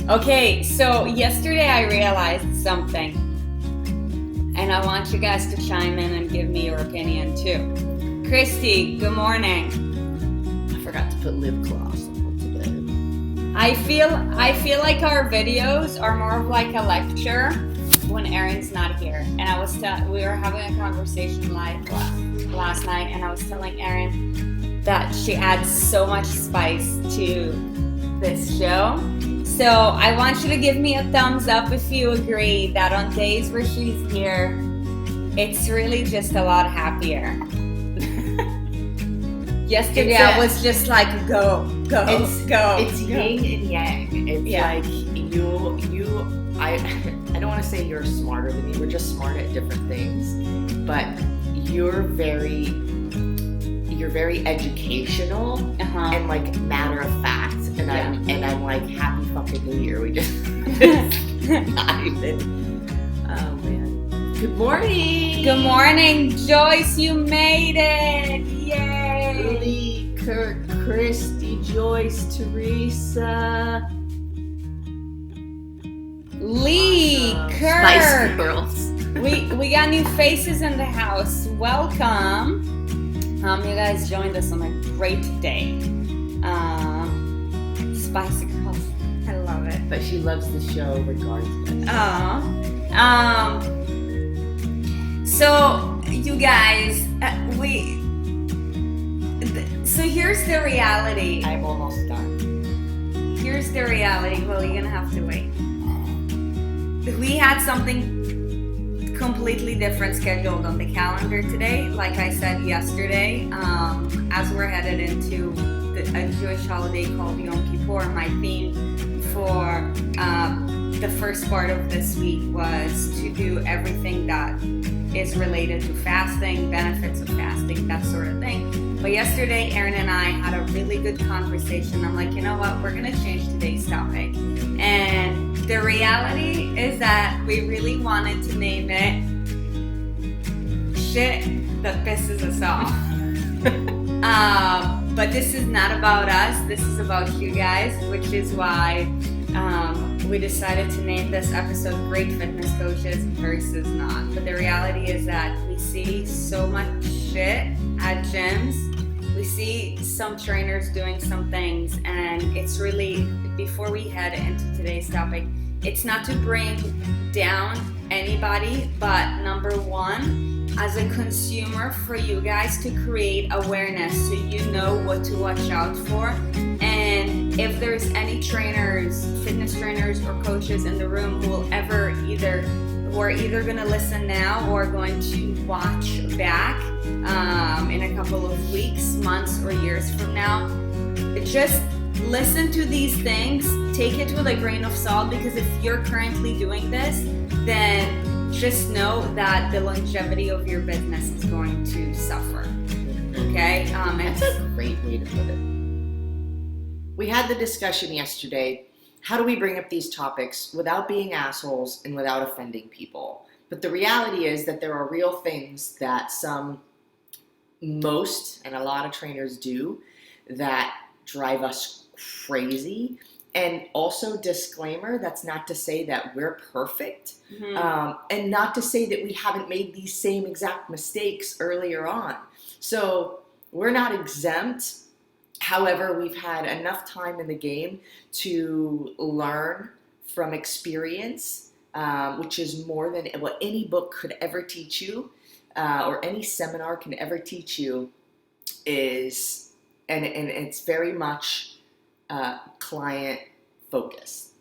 Okay, so yesterday I realized something, and I want you guys to chime in and give me your opinion too. Christy, good morning. I forgot to put lip gloss on today. I feel like our videos are more of like a lecture when Erin's not here. And we were having a conversation live last night, and I was telling Erin that she adds so much spice to this show. So I want you to give me a thumbs up if you agree that on days where she's here, it's really just a lot happier. Yesterday I was just like, go. It's yin and yang. It's like I don't want to say you're smarter than me. We're just smart at different things. But you're very educational and like matter of fact. And I'm like, happy fucking New Year. We just not even. Oh man. Good morning. Good morning, Joyce. You made it. Yay. Lee, Kurt, Christy, Joyce, Teresa. Lee, Kurt. Spice Girls. We got new faces in the house. Welcome. You guys joined us on a great day. Spice Girls. I love it. But she loves the show regardless. So you guys, so here's the reality. I'm almost done. Here's the reality. Well, you're gonna have to wait. We had something completely different scheduled on the calendar today. Like I said yesterday, as we're headed into a Jewish holiday called Yom Kippur, my theme for the first part of this week was to do everything that is related to fasting, benefits of fasting, that sort of thing. But yesterday, Erin and I had a really good conversation. I'm like, you know what? We're going to change today's topic. And the reality is that we really wanted to name it Shit That Pisses Us Off. But this is not about us. This is about you guys, which is why we decided to name this episode Great Fitness Coaches versus Not. But the reality is that we see so much shit at gyms. We see some trainers doing some things, and it's really, before we head into today's topic, it's not to bring down anybody, but number one, as a consumer, for you guys to create awareness so you know what to watch out for. And if there's any trainers, fitness trainers or coaches in the room who will ever who are either going to listen now or going to watch back in a couple of weeks, months, or years from now, just listen to these things, take it with a grain of salt, because if you're currently doing this, then just know that the longevity of your business is going to suffer. Okay? That's a great way to put it. We had the discussion yesterday. How do we bring up these topics without being assholes and without offending people? But the reality is that there are real things that most and a lot of trainers do that drive us crazy. And also, disclaimer, that's not to say that we're perfect, and not to say that we haven't made these same exact mistakes earlier on. So we're not exempt. However, we've had enough time in the game to learn from experience, which is more than what any book could ever teach you, or any seminar can ever teach you, and it's very much client focused.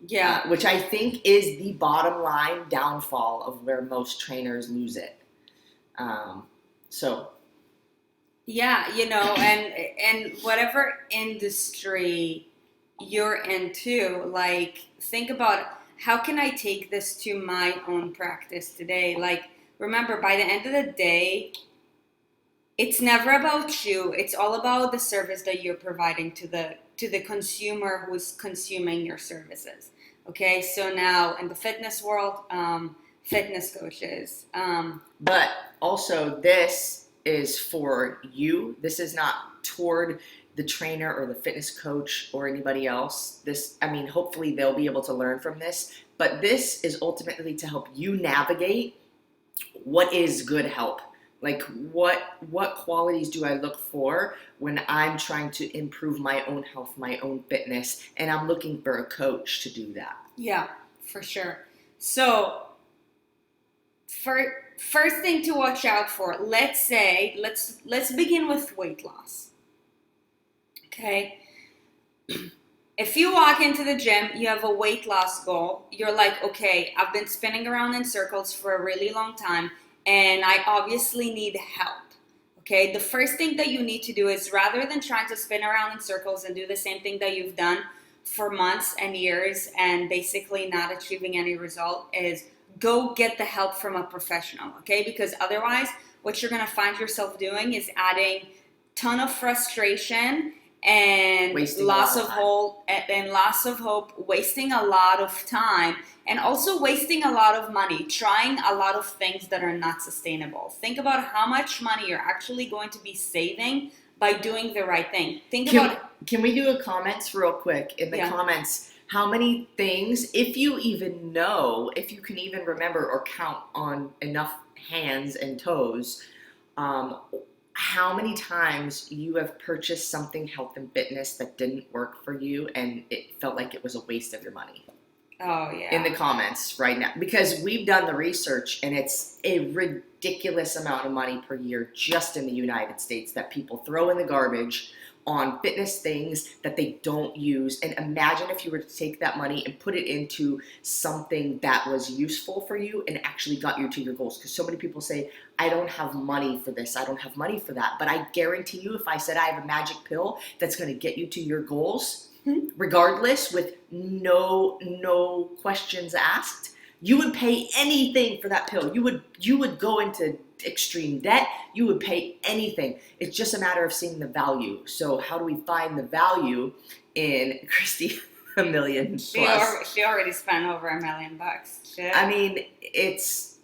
Yeah. Which I think is the bottom line downfall of where most trainers lose it. Yeah, and whatever industry you're into, like, think about, how can I take this to my own practice today? Like, remember, by the end of the day, it's never about you. It's all about the service that you're providing to the consumer who's consuming your services. Okay, so now in the fitness world, fitness coaches. But also, this is for you. This is not toward the trainer or the fitness coach or anybody else, hopefully they'll be able to learn from this, but this is ultimately to help you navigate what is good help. Like what qualities do I look for when I'm trying to improve my own health, my own fitness, and I'm looking for a coach to do that? Yeah, for sure. So first thing to watch out for, let's begin with weight loss. Okay? If you walk into the gym, you have a weight loss goal, you're like, okay, I've been spinning around in circles for a really long time, and I obviously need help. Okay, the first thing that you need to do is, rather than trying to spin around in circles and do the same thing that you've done for months and years and basically not achieving any result, is go get the help from a professional, okay? Because otherwise, what you're gonna find yourself doing is adding ton of frustration and loss of hope, wasting a lot of time, and also wasting a lot of money, trying a lot of things that are not sustainable. Think about how much money you're actually going to be saving by doing the right thing. Can we do a comments real quick in the comments? How many things, if you even know, if you can even remember or count on enough hands and toes, how many times you have purchased something health and fitness that didn't work for you and it felt like it was a waste of your money? Oh, yeah. In the comments right now. Because we've done the research and it's a ridiculous amount of money per year just in the United States that people throw in the garbage on fitness things that they don't use. And imagine if you were to take that money and put it into something that was useful for you and actually got you to your goals. Because so many people say, I don't have money for this, I don't have money for that. But I guarantee you, if I said I have a magic pill that's going to get you to your goals, regardless, with no questions asked, you would pay anything for that pill. You would go into extreme debt. You would pay anything. It's just a matter of seeing the value. So how do we find the value in Christy? $1 million plus. She already spent over $1 million. Shit. I mean, it's,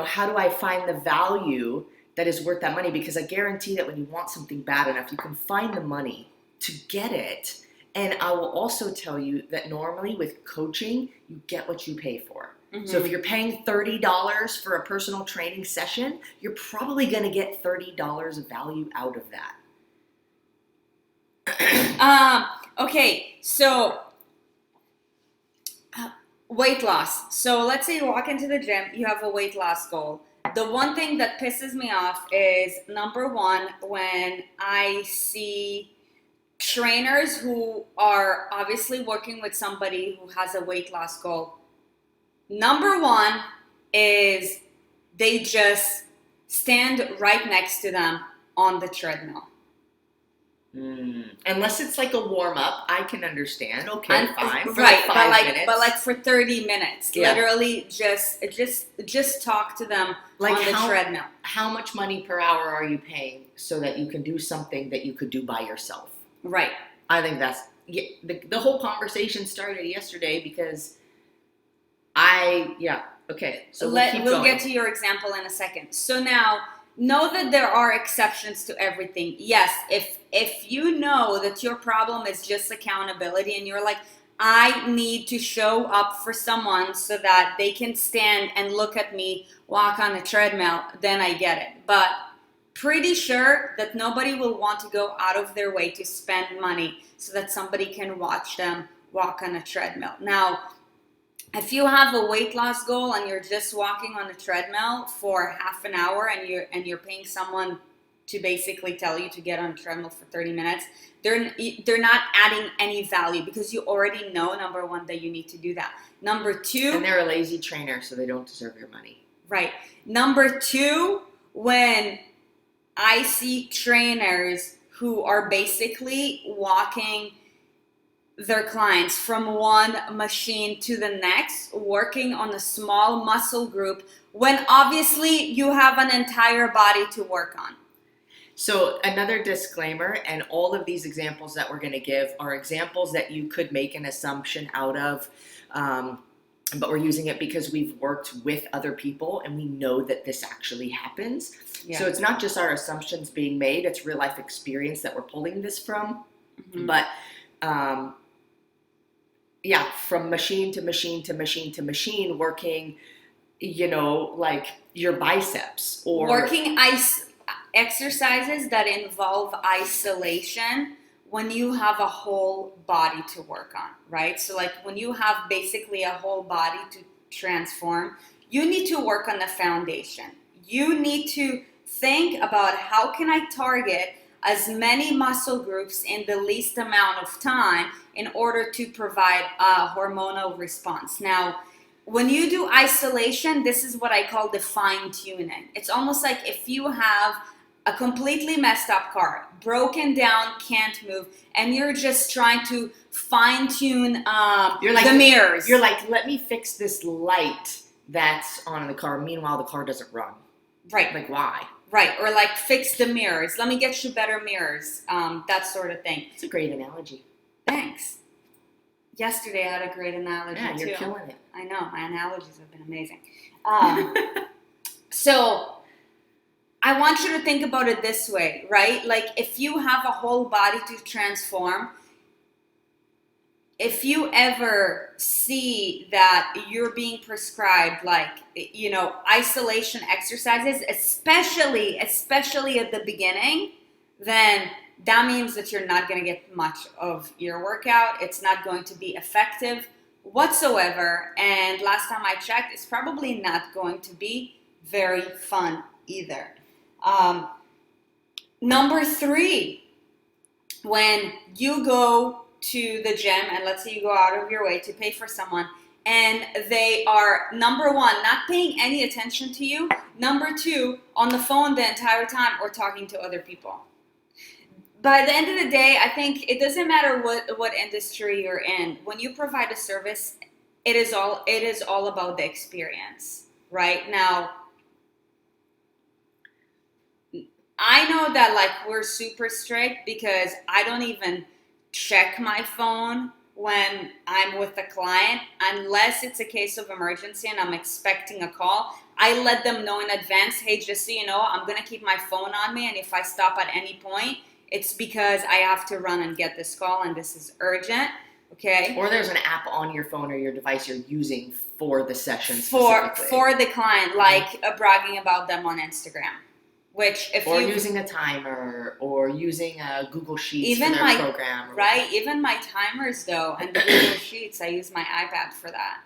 how do I find the value that is worth that money? Because I guarantee that when you want something bad enough, you can find the money to get it. And I will also tell you that normally with coaching, you get what you pay for. Mm-hmm. So if you're paying $30 for a personal training session, you're probably going to get $30 of value out of that. Okay, so weight loss. So let's say you walk into the gym, you have a weight loss goal. The one thing that pisses me off is, number one, when I see trainers who are obviously working with somebody who has a weight loss goal. Number one is they just stand right next to them on the treadmill. Unless it's like a warm up, I can understand. Okay, fine. For right, like 5 minutes. but like for 30 minutes, literally just talk to them like on the treadmill. How much money per hour are you paying so that you can do something that you could do by yourself? Right. I think that's the whole conversation started yesterday because okay. So we'll get to your example in a second. So now, know that there are exceptions to everything. Yes, if you know that your problem is just accountability and you're like, I need to show up for someone so that they can stand and look at me walk on a treadmill, then I get it. But pretty sure that nobody will want to go out of their way to spend money so that somebody can watch them walk on a treadmill. Now, if you have a weight loss goal and you're just walking on a treadmill for half an hour and you're paying someone to basically tell you to get on a treadmill for 30 minutes, they're not adding any value because you already know, number one, that you need to do that. Number two... And they're a lazy trainer, so they don't deserve your money. Right. Number two, when I see trainers who are basically walking their clients from one machine to the next, working on a small muscle group, when obviously you have an entire body to work on. So another disclaimer, and all of these examples that we're going to give are examples that you could make an assumption out of, but we're using it because we've worked with other people and we know that this actually happens. Yeah. So it's not just our assumptions being made, it's real life experience that we're pulling this from. Mm-hmm. But yeah, from machine to machine to machine to machine, working, like your biceps or working exercises that involve isolation when you have a whole body to work on, right? So like when you have basically a whole body to transform, you need to work on the foundation. You need to think about how can I target as many muscle groups in the least amount of time in order to provide a hormonal response. Now, when you do isolation, this is what I call the fine tuning. It's almost like if you have a completely messed up car, broken down, can't move, and you're just trying to fine tune the mirrors. You're like, let me fix this light that's on in the car. Meanwhile, the car doesn't run. Right. Like, why? Right. Or like, fix the mirrors. Let me get you better mirrors. That sort of thing. It's a great analogy. Thanks. Yesterday I had a great analogy too. Yeah, you're too. killing it. I know. My analogies have been amazing. So I want you to think about it this way, right? Like if you have a whole body to transform, if you ever see that you're being prescribed isolation exercises, especially at the beginning, then that means that you're not going to get much of your workout. It's not going to be effective whatsoever. And last time I checked, it's probably not going to be very fun either. Number 3, when you go to the gym, and let's say you go out of your way to pay for someone, and they are, number 1, not paying any attention to you, number 2, on the phone the entire time or talking to other people. By the end of the day, I think it doesn't matter what industry you're in. When you provide a service, it is all about the experience, right? Now, I know that like we're super strict because I don't even check my phone when I'm with a client unless it's a case of emergency and I'm expecting a call. I let them know in advance, hey, just so you know, I'm going to keep my phone on me, and if I stop at any point, it's because I have to run and get this call and this is urgent, okay? Or there's an app on your phone or your device you're using for the session specifically. For the client, like bragging about them on Instagram. Which if or using a timer or using a Google Sheets even for their program. Right, even my timers though and the Google Sheets, I use my iPad for that.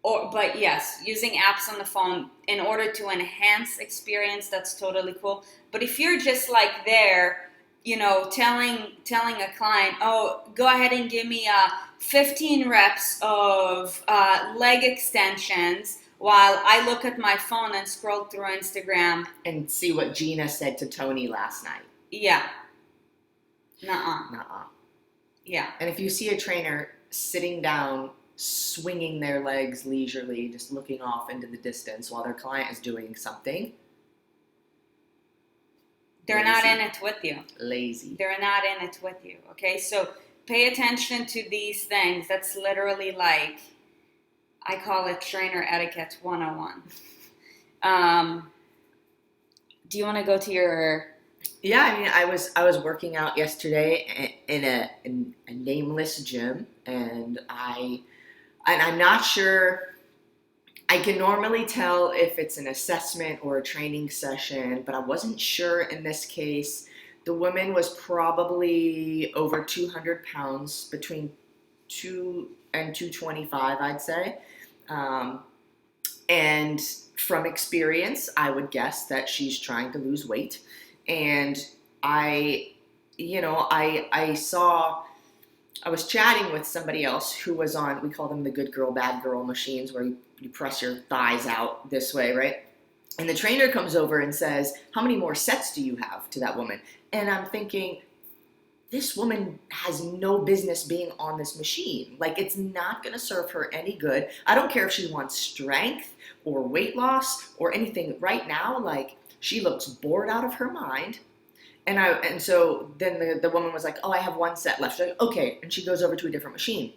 But yes, using apps on the phone in order to enhance experience, that's totally cool. But if you're just like there, telling a client, oh, go ahead and give me 15 reps of leg extensions while I look at my phone and scroll through Instagram. And see what Gina said to Tony last night. Yeah. Nuh-uh. Yeah. And if you see a trainer sitting down, swinging their legs leisurely, just looking off into the distance while their client is doing something, they're not in it with you. Lazy. They're not in it with you, okay? So pay attention to these things. That's literally like, I call it trainer etiquette 101. Do you want to go to your... Yeah, I mean, I was working out yesterday in a nameless gym, and I'm not sure. I can normally tell if it's an assessment or a training session, but I wasn't sure in this case. The woman was probably over 200 pounds, between 2 and 225, I'd say. And from experience, I would guess that she's trying to lose weight. And I was chatting with somebody else who was on, we call them the good girl, bad girl machines, where you press your thighs out this way, right? And the trainer comes over and says, how many more sets do you have, to that woman? And I'm thinking, this woman has no business being on this machine. Like, it's not going to serve her any good. I don't care if she wants strength or weight loss or anything. Right now, like, she looks bored out of her mind. And so then the woman was like, oh, I have 1 set left. She's like, okay. And she goes over to a different machine.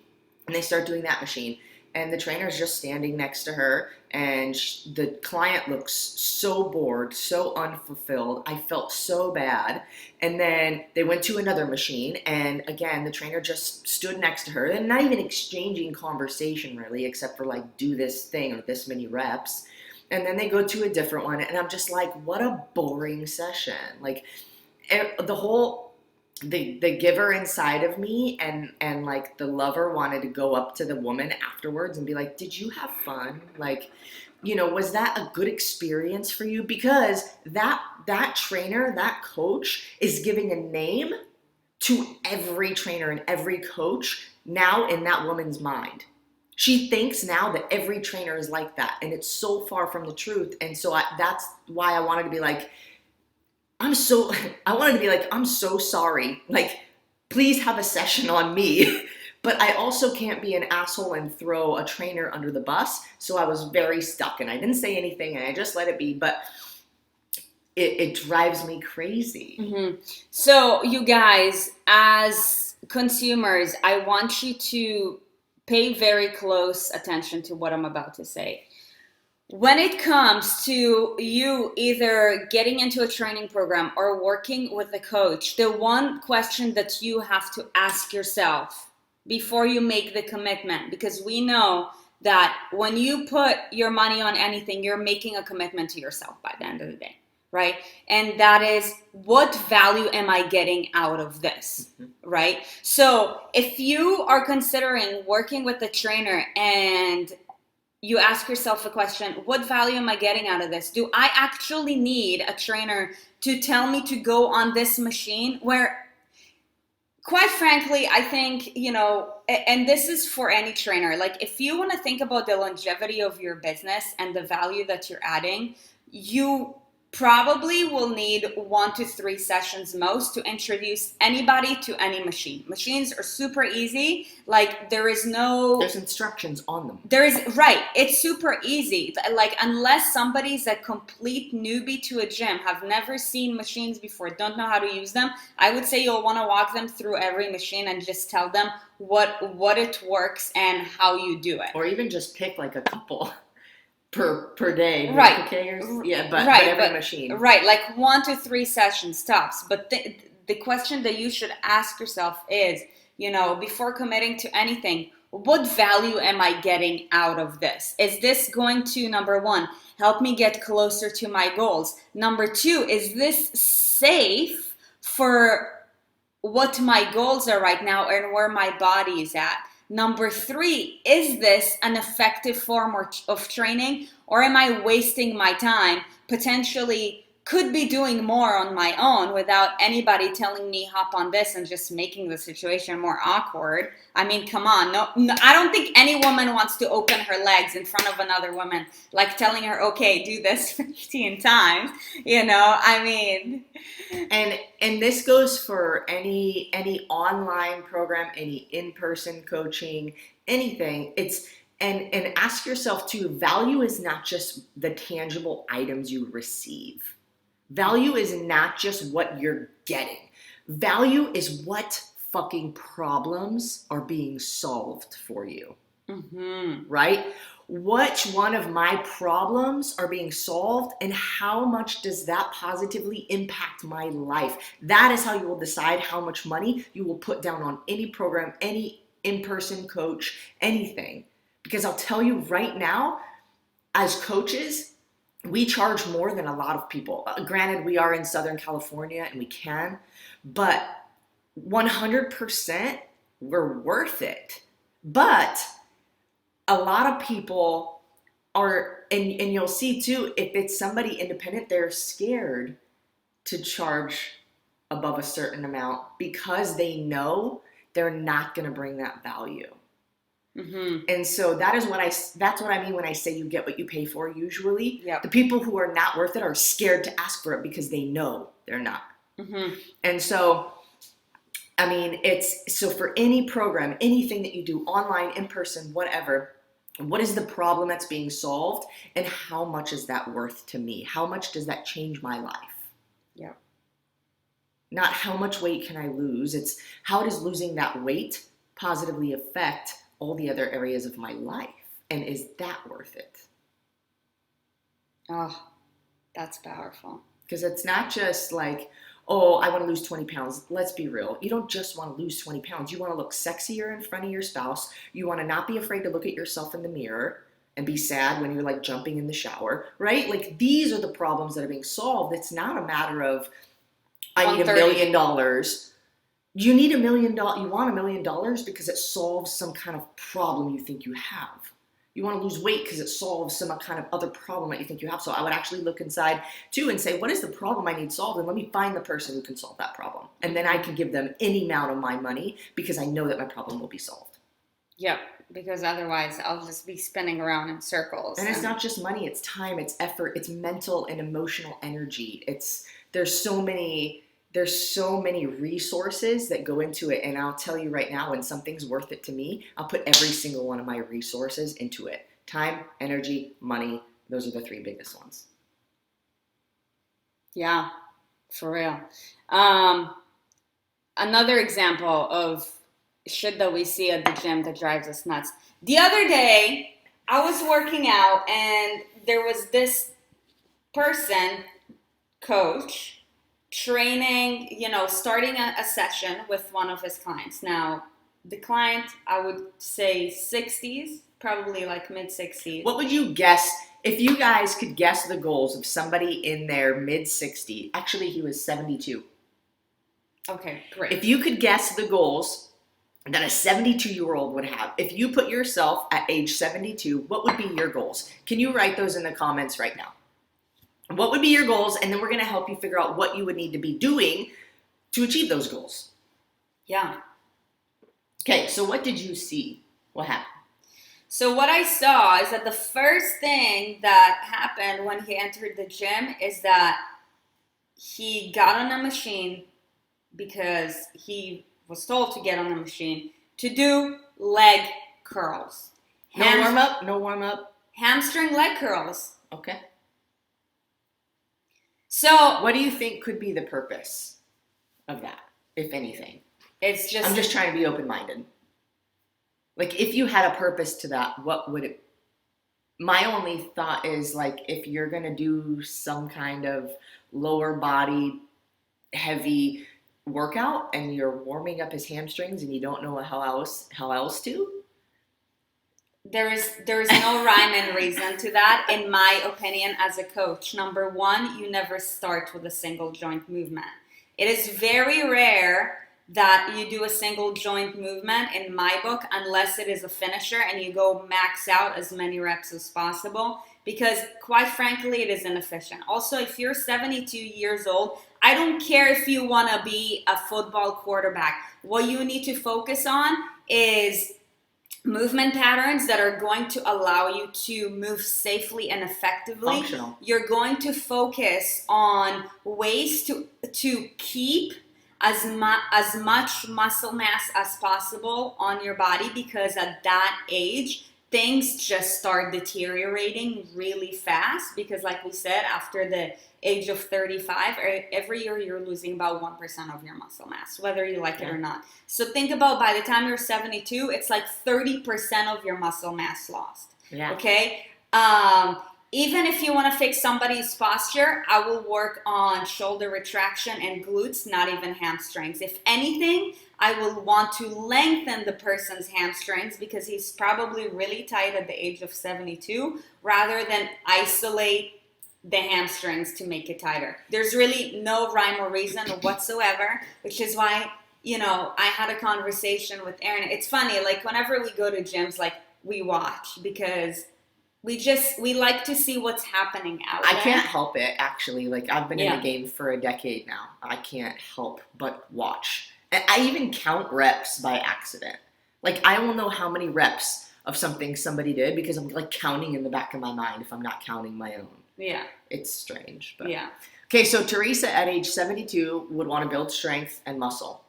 And they start doing that machine. and the trainer's just standing next to her, and the client looks so bored, so unfulfilled. I felt so bad. And then they went to another machine, and again, the trainer just stood next to her, and not even exchanging conversation really, except for like, do this thing or this many reps. And then they go to a different one, and I'm just like, what a boring session. Like, the giver inside of me and like the lover wanted to go up to the woman afterwards and be like, did you have fun? Like, was that a good experience for you? Because that trainer, that coach is giving a name to every trainer and every coach now in that woman's mind. She thinks now that every trainer is like that, and it's so far from the truth. And so that's why I wanted to be like, I'm so sorry. Like, please have a session on me. But I also can't be an asshole and throw a trainer under the bus. So I was very stuck, and I didn't say anything, and I just let it be. But it drives me crazy. Mm-hmm. So you guys, as consumers, I want you to pay very close attention to what I'm about to say. When it comes to you either getting into a training program or working with a coach, the one question that you have to ask yourself before you make the commitment, because we know that when you put your money on anything, you're making a commitment to yourself by the end of the day, right? And that is, what value am I getting out of this, right? So if you are considering working with a trainer and you ask yourself the question, what value am I getting out of this? Do I actually need a trainer to tell me to go on this machine? Where, quite frankly, I think, and this is for any trainer, like if you want to think about the longevity of your business and the value that you're adding, you probably will need 1 to 3 sessions most to introduce anybody to any machine. Machines are super easy. Like, there's instructions on them. Right. It's super easy. Like, unless somebody's a complete newbie to a gym, have never seen machines before, don't know how to use them, I would say you'll want to walk them through every machine and just tell them what it works and how you do it. Or even just pick like a couple per day, right? Okay, but every machine, right? Like 1 to 3 sessions tops. But the question that you should ask yourself is, before committing to anything, what value am I getting out of this? Is this going to, number 1, help me get closer to my goals? Number 2, is this safe for what my goals are right now and where my body is at? Number 3, is this an effective form of training, or am I wasting my time, potentially could be doing more on my own without anybody telling me hop on this and just making the situation more awkward? I mean, come on. No, I don't think any woman wants to open her legs in front of another woman, like telling her, okay, do this 15 times, I mean. And this goes for any online program, any in-person coaching, anything. And ask yourself too, value is not just the tangible items you receive. Value is not just what you're getting. Value is what fucking problems are being solved for you. Right? Which one of my problems are being solved, and how much does that positively impact my life? That is how you will decide how much money you will put down on any program, any in-person coach, anything. Because I'll tell you right now, as coaches, we charge more than a lot of people. Granted, we are in Southern California and we can, but 100% we're worth it. But a lot of people are, and you'll see too, if it's somebody independent, they're scared to charge above a certain amount because they know they're not going to bring that value. And so that's what I mean when I say you get what you pay for. Usually, the people who are not worth it are scared to ask for it because they know they're not. And so, I mean, so for any program, anything that you do, online, in person, whatever, what is the problem that's being solved, and how much is that worth to me? How much does that change my life? Yeah. Not how much weight can I lose. It's how does losing that weight positively affect all the other areas of my life? And is that worth it? Oh, that's powerful. Because it's not just like, oh, I want to lose 20 pounds. Let's be real. You don't just want to lose 20 pounds. You want to look sexier in front of your spouse. You want to not be afraid to look at yourself in the mirror and be sad when you're like jumping in the shower, right? Like these are the problems that are being solved. It's not a matter of, I need $1 million. You need $1 million. You want $1 million because it solves some kind of problem you think you have. You want to lose weight because it solves some kind of other problem that you think you have. So I would actually look inside too and say, what is the problem I need solved? And let me find the person who can solve that problem. And then I can give them any amount of my money because I know that my problem will be solved. Yep, because otherwise I'll just be spinning around in circles. And it's not just money, it's time, it's effort, it's mental and emotional energy. There's so many resources that go into it. And I'll tell you right now, when something's worth it to me, I'll put every single one of my resources into it. Time, energy, money. Those are the 3 biggest ones. Yeah, for real. Another example of shit that we see at the gym that drives us nuts. The other day, I was working out and there was this person, coach, training, starting a session with one of his clients. Now, the client, I would say 60s, probably like mid 60s. What would you guess, if you guys could guess the goals of somebody in their mid 60s? Actually, he was 72. Okay, great. If you could guess the goals that a 72-year-old would have, if you put yourself at age 72, what would be your goals? Can you write those in the comments right now? What would be your goals? And then we're going to help you figure out what you would need to be doing to achieve those goals. Yeah. Okay, so what did you see? What happened? So what I saw is that the first thing that happened when he entered the gym is that he got on a machine because he was told to get on the machine to do leg curls. No warm up. Hamstring leg curls. Okay. So what do you think could be the purpose of that, if anything? I'm just trying to be open-minded. Like, if you had a purpose to that, what would it... My only thought is, like, if you're going to do some kind of lower body heavy workout and you're warming up his hamstrings and you don't know how else to... There is no rhyme and reason to that, in my opinion, as a coach. Number one, you never start with a single joint movement. It is very rare that you do a single joint movement, in my book, unless it is a finisher and you go max out as many reps as possible, because quite frankly, it is inefficient. Also, if you're 72 years old, I don't care if you want to be a football quarterback. What you need to focus on is movement patterns that are going to allow you to move safely and effectively. Functional. You're going to focus on ways to keep as much muscle mass as possible on your body, because at that age, things just start deteriorating really fast, because like we said, after the age of 35, every year you're losing about 1% of your muscle mass, whether you like it or not. So think about, by the time you're 72, it's like 30% of your muscle mass lost. Yeah. Okay? Even if you want to fix somebody's posture, I will work on shoulder retraction and glutes, not even hamstrings. If anything, I will want to lengthen the person's hamstrings because he's probably really tight at the age of 72, rather than isolate the hamstrings to make it tighter. There's really no rhyme or reason whatsoever, which is why, I had a conversation with Erin. It's funny, like whenever we go to gyms, like we watch, because we like to see what's happening out there. I can't help it, actually. Like, I've been in the game for a decade now. I can't help but watch. And I even count reps by accident. Like, I will know how many reps of something somebody did because I'm like counting in the back of my mind if I'm not counting my own. Yeah. It's strange. But. Yeah. Okay, so Teresa at age 72 would want to build strength and muscle.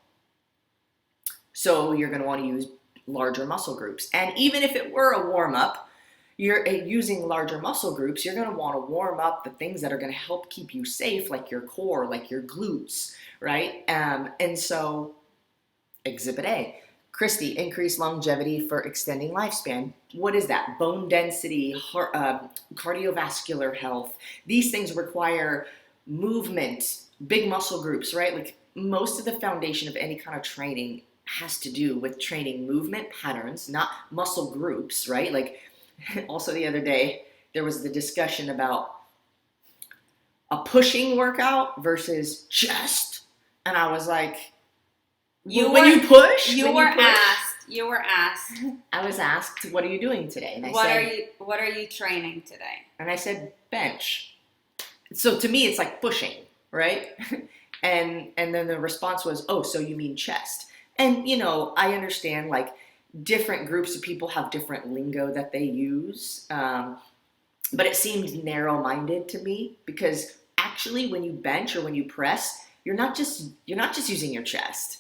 So you're going to want to use larger muscle groups. And even if it were a warm-up, you're using larger muscle groups, you're going to want to warm up the things that are going to help keep you safe, like your core, like your glutes, right? And so, Exhibit A, Christy, increased longevity for extending lifespan. What is that? Bone density, heart, cardiovascular health. These things require movement, big muscle groups, right? Like most of the foundation of any kind of training has to do with training movement patterns, not muscle groups, right? Like also the other day, there was the discussion about a pushing workout versus chest. And I was like, you push. You were asked. I was asked, what are you doing today? And I said, what are you training today? And I said, bench. So to me, it's like pushing, right? and then the response was, oh, so you mean chest. And, you know, I understand like different groups of people have different lingo that they use. But it seemed narrow-minded to me because actually when you bench or when you press, you're not just using your chest,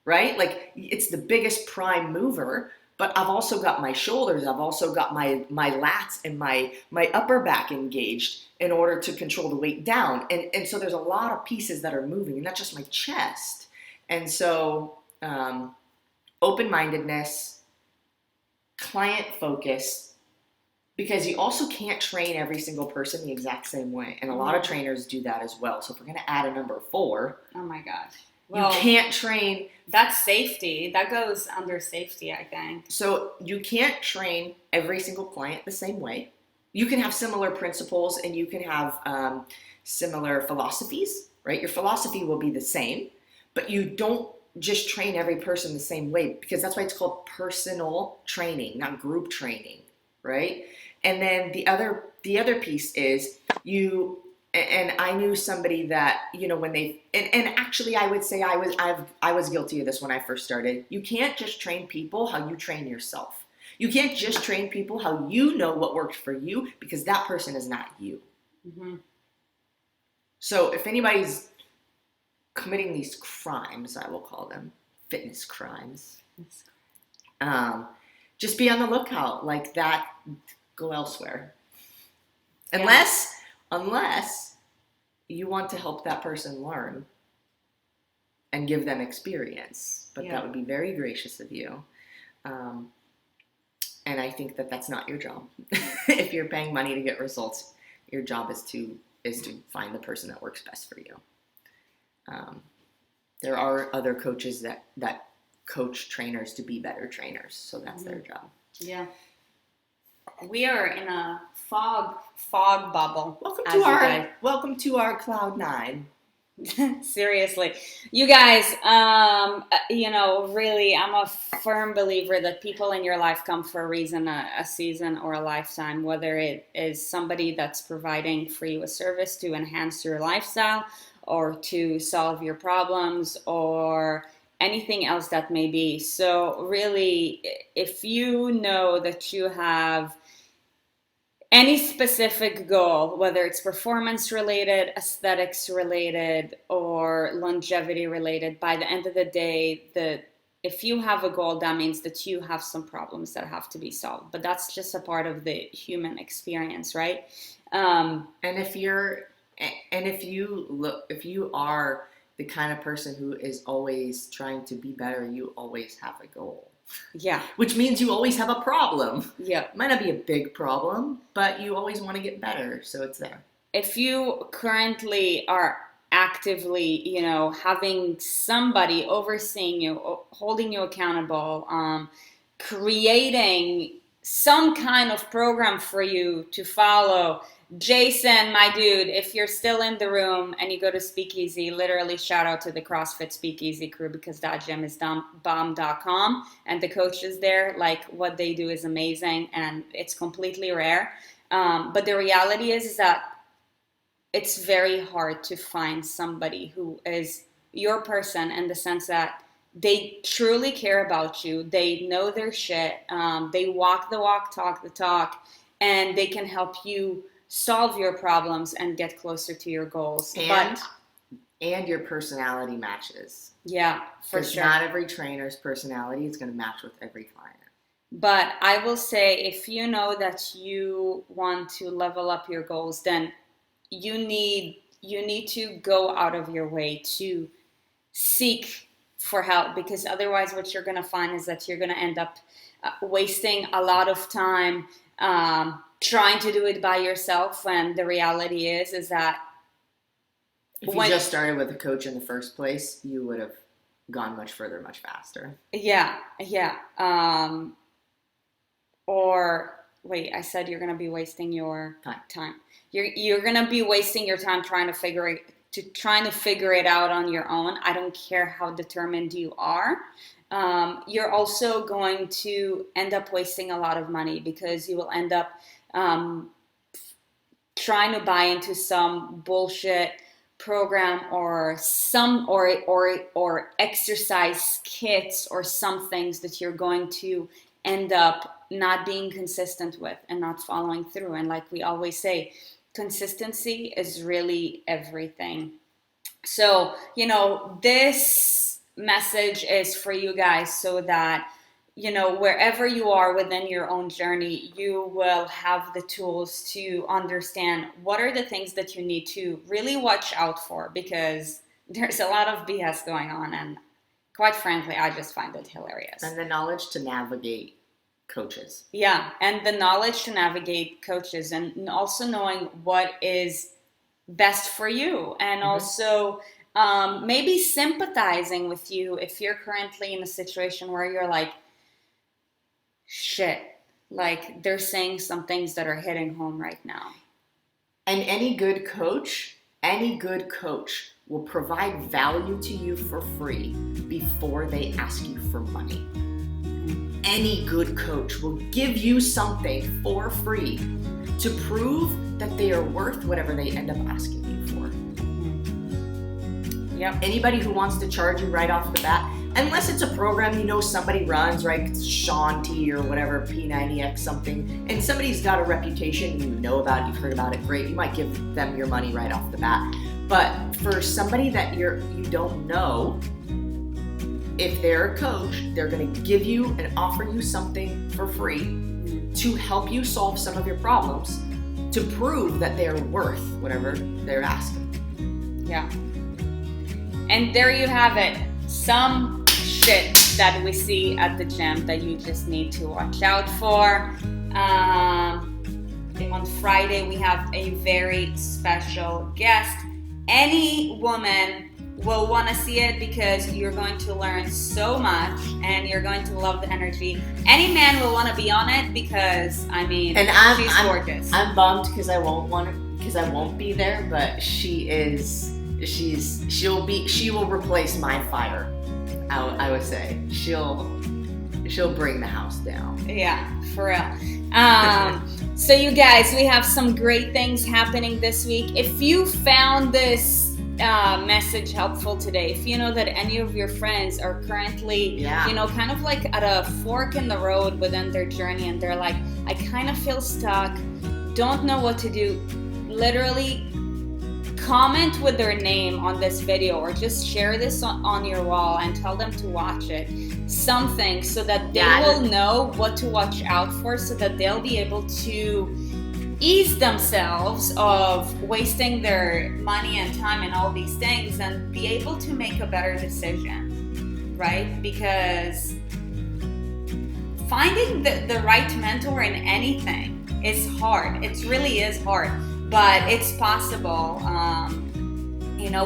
right? Like it's the biggest prime mover, but I've also got my shoulders, I've also got my lats and my upper back engaged in order to control the weight down. And so there's a lot of pieces that are moving and not just my chest. And so open-mindedness, client focus, because you also can't train every single person the exact same way. And a lot of trainers do that as well. So if we're going to add a number 4. Oh my gosh. Well, you can't train. That's safety. That goes under safety, I think. So you can't train every single client the same way. You can have similar principles and you can have similar philosophies, right? Your philosophy will be the same, but you don't just train every person the same way because that's why it's called personal training, not group training, right? And then the other piece is you, and I knew somebody that, you know, when they, and actually I would say I was guilty of this when I first started. You can't just train people how you train yourself. You can't just train people how you know what worked for you because that person is not you. Mm-hmm. So if anybody's committing these crimes, I will call them fitness crimes, just be on the lookout. Like that, go elsewhere. Unless you want to help that person learn and give them experience. But that would be very gracious of you. And I think that that's not your job. If you're paying money to get results, your job is to find the person that works best for you. There are other coaches that coach trainers to be better trainers, so that's their job. Yeah. We are in a fog bubble. Welcome to our cloud 9. Seriously, you guys, you know, really, I'm a firm believer that people in your life come for a reason, a season or a lifetime, whether it is somebody that's providing for you a service to enhance your lifestyle or to solve your problems or anything else that may be. So really, if you know that you have any specific goal, whether it's performance related, aesthetics related, or longevity related, by the end of the day, if you have a goal, that means that you have some problems that have to be solved. But that's just a part of the human experience, right? And if you are the kind of person who is always trying to be better, you always have a goal. Yeah. Which means you always have a problem. Yeah. It might not be a big problem, but you always want to get better, so it's there. If you currently are actively, you know, having somebody overseeing you, holding you accountable, creating some kind of program for you to follow, Jason, my dude, if you're still in the room and you go to Speakeasy, literally shout out to the CrossFit Speakeasy crew because that gym is bomb.com and the coaches there, like what they do is amazing and it's completely rare. But the reality is that it's very hard to find somebody who is your person in the sense that they truly care about you. They know their shit. They walk the walk, talk the talk, and they can help you solve your problems and get closer to your goals. And your personality matches. Yeah, for sure. Not every trainer's personality is going to match with every client. But I will say, if you know that you want to level up your goals, then you need to go out of your way to seek for help, because otherwise what you're going to find is that you're going to end up wasting a lot of time trying to do it by yourself, when the reality is that if you just started with a coach in the first place, you would have gone much further, much faster. Yeah. Or wait, I said you're going to be wasting your time. You're going to be wasting your time trying to figure it out on your own. I don't care how determined you are. You're also going to end up wasting a lot of money, because you will end up trying to buy into some bullshit program or exercise kits or some things that you're going to end up not being consistent with and not following through. And like we always say, consistency is really everything. So, this message is for you guys, so that, wherever you are within your own journey, you will have the tools to understand what are the things that you need to really watch out for, because there's a lot of BS going on, and quite frankly, I just find it hilarious. And the knowledge to navigate coaches. Yeah, and the knowledge to navigate coaches, and also knowing what is best for you, and also maybe sympathizing with you if you're currently in a situation where you're like, shit, like they're saying some things that are hitting home right now. And any good coach will provide value to you for free before they ask you for money. Any good coach will give you something for free to prove that they are worth whatever they end up asking you for. Yep. Anybody who wants to charge you right off the bat, unless it's a program somebody runs, right? Sean T or whatever, P90X something, and somebody's got a reputation you know about, you've heard about it, great. You might give them your money right off the bat. But for somebody that you don't know, if they're a coach, they're going to give you and offer you something for free to help you solve some of your problems, to prove that they're worth whatever they're asking. Yeah. And there you have it. Some shit that we see at the gym that you just need to watch out for. On Friday, we have a very special guest. Any woman will want to see it, because you're going to learn so much and you're going to love the energy. Any man will want to be on it, because she's gorgeous. I'm bummed because I won't be there, but she will replace my fire. I would say she'll bring the house down. Yeah, for real. So you guys, we have some great things happening this week. If you found this message helpful today, if you know that any of your friends are currently kind of like at a fork in the road within their journey, and they're like, I kind of feel stuck, don't know what to do, literally comment with their name on this video, or just share this on your wall and tell them to watch it. Something so that they will know what to watch out for, so that they'll be able to ease themselves of wasting their money and time and all these things, and be able to make a better decision, right? Because finding the right mentor in anything is hard. It really is hard, but it's possible.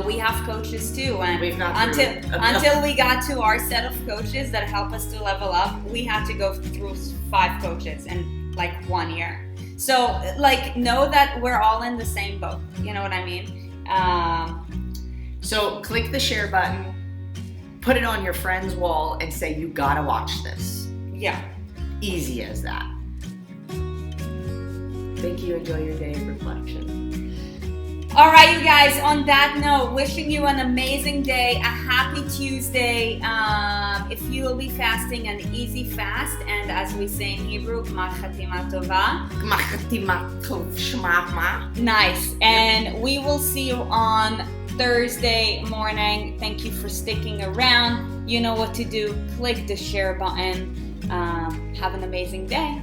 We have coaches too, and until we got to our set of coaches that help us to level up, we had to go through 5 coaches in like 1 year. So know that we're all in the same boat. You know what I mean? So click the share button, put it on your friend's wall, and say, you gotta watch this. Yeah. Easy as that. Thank you. Enjoy your day of reflection. All right, you guys, on that note, wishing you an amazing day, a happy Tuesday. If you will be fasting, an easy fast, and as we say in Hebrew, Gmar Chatima Tova. Gmar Chatima Tova. Nice. And we will see you on Thursday morning. Thank you for sticking around. You know what to do. Click the share button. Have an amazing day.